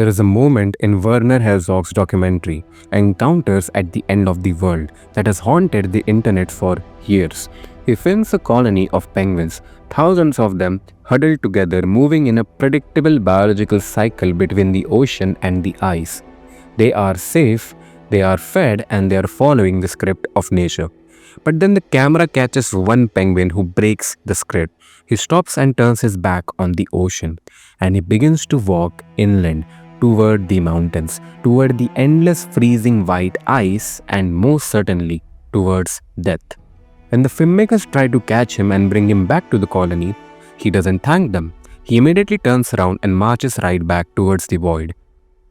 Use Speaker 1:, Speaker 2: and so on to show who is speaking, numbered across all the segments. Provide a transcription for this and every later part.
Speaker 1: There is a moment in Werner Herzog's documentary, Encounters at the End of the World, that has haunted the internet for years. He films a colony of penguins, thousands of them huddled together, moving in a predictable biological cycle between the ocean and the ice. They are safe, they are fed, and they are following the script of nature. But then the camera catches one penguin who breaks the script. He stops and turns his back on the ocean, and he begins to walk inland toward the mountains, toward the endless freezing white ice, and most certainly towards death. When the filmmakers try to catch him and bring him back to the colony, he doesn't thank them. He immediately turns around and marches right back towards the void.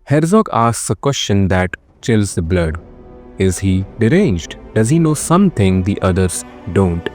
Speaker 1: Herzog asks a question that chills the blood. Is he deranged? Does he know something the others don't?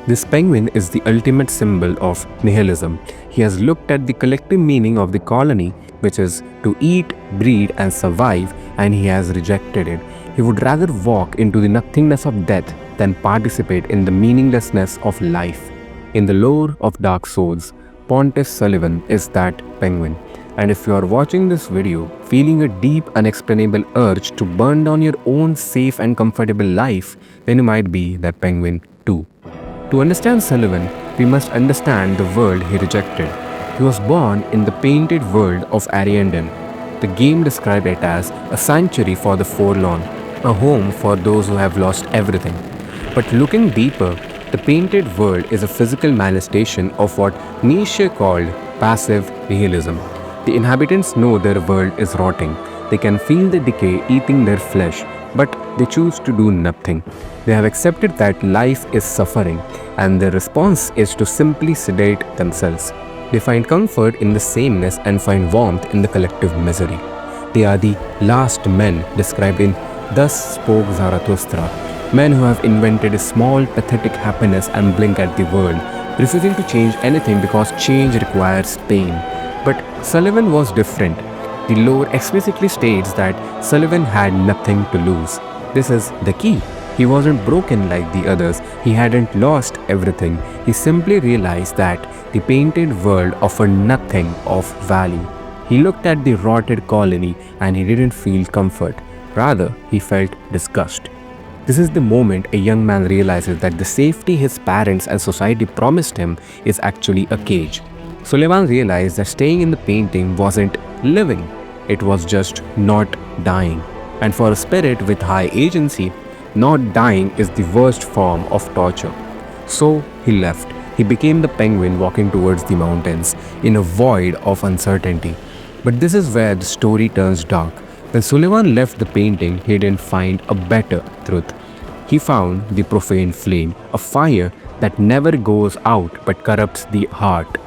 Speaker 1: This penguin is the ultimate symbol of nihilism. He has looked at the collective meaning of the colony, which is to eat, breed, and survive, and he has rejected it. He would rather walk into the nothingness of death than participate in the meaninglessness of life. In the lore of Dark Souls, Pontiff Sulyvahn is that penguin. And if you are watching this video feeling a deep, unexplainable urge to burn down your own safe and comfortable life, then you might be that penguin too. To understand Sulyvahn, we must understand the world he rejected. He was born in the painted world of Arendon. The game described it as a sanctuary for the forlorn, a home for those who have lost everything. But looking deeper, the painted world is a physical manifestation of what Nietzsche called passive nihilism. The inhabitants know their world is rotting. They can feel the decay eating their flesh, but they choose to do nothing. They have accepted that life is suffering, and their response is to simply sedate themselves. They find comfort in the sameness and find warmth in the collective misery. They are the last men described in Thus Spoke Zarathustra, men who have invented a small, pathetic happiness and blink at the world, refusing to change anything because change requires pain. But Sulyvahn was different. The lore explicitly states that Sulyvahn had nothing to lose. This is the key. He wasn't broken like the others. He hadn't lost everything. He simply realized that the painted world offered nothing of value. He looked at the rotted colony and he didn't feel comfort. Rather, he felt disgust. This is the moment a young man realizes that the safety his parents and society promised him is actually a cage. Sulyvahn realized that staying in the painting wasn't living, it was just not dying. And for a spirit with high agency, not dying is the worst form of torture. So he left. He became the penguin walking towards the mountains in a void of uncertainty. But this is where the story turns dark. When Sulyvahn left the painting, he didn't find a better truth. He found the profane flame, a fire that never goes out but corrupts the heart.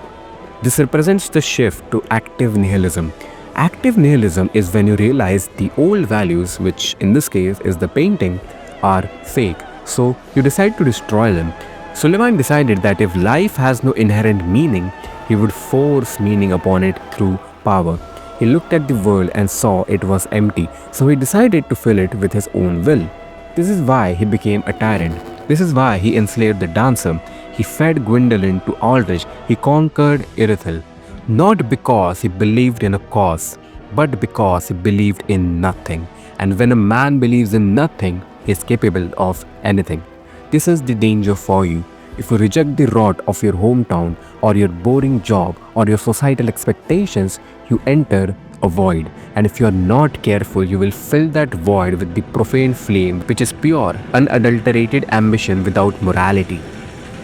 Speaker 1: This represents the shift to active nihilism. Active nihilism is when you realize the old values, which in this case is the painting, are fake, so you decide to destroy them. Sulyvahn decided that if life has no inherent meaning, he would force meaning upon it through power. He looked at the world and saw it was empty, so he decided to fill it with his own will. This is why he became a tyrant. This is why he enslaved the dancer. He fed Gwyndolin to Aldrich. He conquered Irithyll. Not because he believed in a cause, but because he believed in nothing. And when a man believes in nothing, he is capable of anything. This is the danger for you. If you reject the rot of your hometown or your boring job or your societal expectations, you enter a void. And if you are not careful, you will fill that void with the profane flame, which is pure, unadulterated ambition without morality.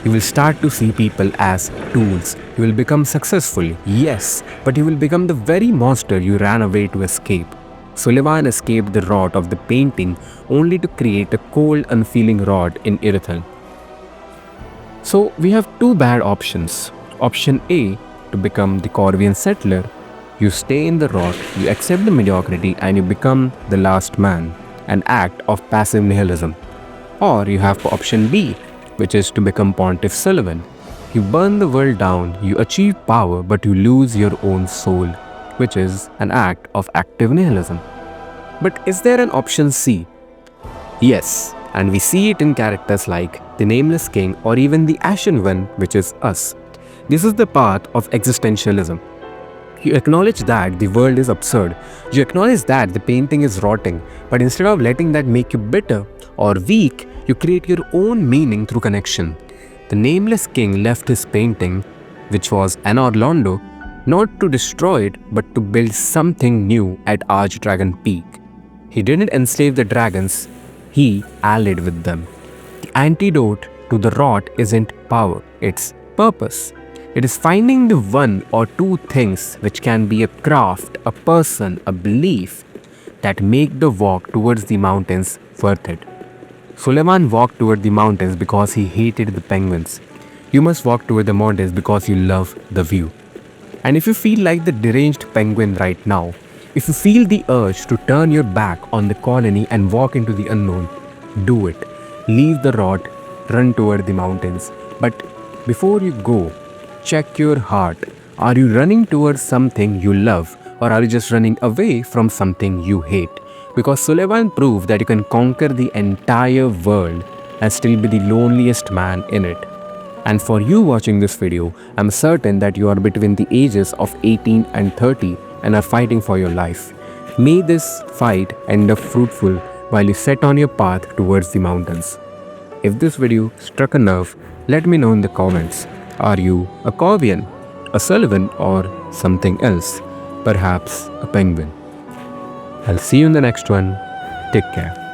Speaker 1: You will start to see people as tools. You will become successful, yes, but you will become the very monster you ran away to escape. Sulyvahn escaped the rot of the painting only to create a cold, unfeeling rot in Irithyll. So we have two bad options. Option A, to become the Corvian settler. You stay in the rot, you accept the mediocrity, and you become the last man, an act of passive nihilism. Or you have option B, which is to become Pontiff Sulyvahn. You burn the world down, you achieve power, but you lose your own soul, which is an act of active nihilism. But is there an option C? Yes, and we see it in characters like the Nameless King or even the Ashen One, which is us. This is the path of existentialism. You acknowledge that the world is absurd. You acknowledge that the painting is rotting. But instead of letting that make you bitter or weak, you create your own meaning through connection. The nameless king left his painting, which was an Orlando, not to destroy it, but to build something new at Archdragon Peak. He didn't enslave the dragons, he allied with them. The antidote to the rot isn't power, it's purpose. It is finding the one or two things which can be a craft, a person, a belief that make the walk towards the mountains worth it. Sulyvahn walked toward the mountains because he hated the penguins. You must walk toward the mountains because you love the view. And if you feel like the deranged penguin right now, if you feel the urge to turn your back on the colony and walk into the unknown, do it. Leave the rot, run toward the mountains. But before you go, check your heart. Are you running towards something you love, or are you just running away from something you hate? Because Sulyvahn proved that you can conquer the entire world and still be the loneliest man in it. And for you watching this video, I'm certain that you are between the ages of 18 and 30 and are fighting for your life. May this fight end up fruitful while you set on your path towards the mountains. If this video struck a nerve, let me know in the comments. Are you a Corvian, a Sulyvahn, or something else? Perhaps a penguin. I'll see you in the next one. Take care.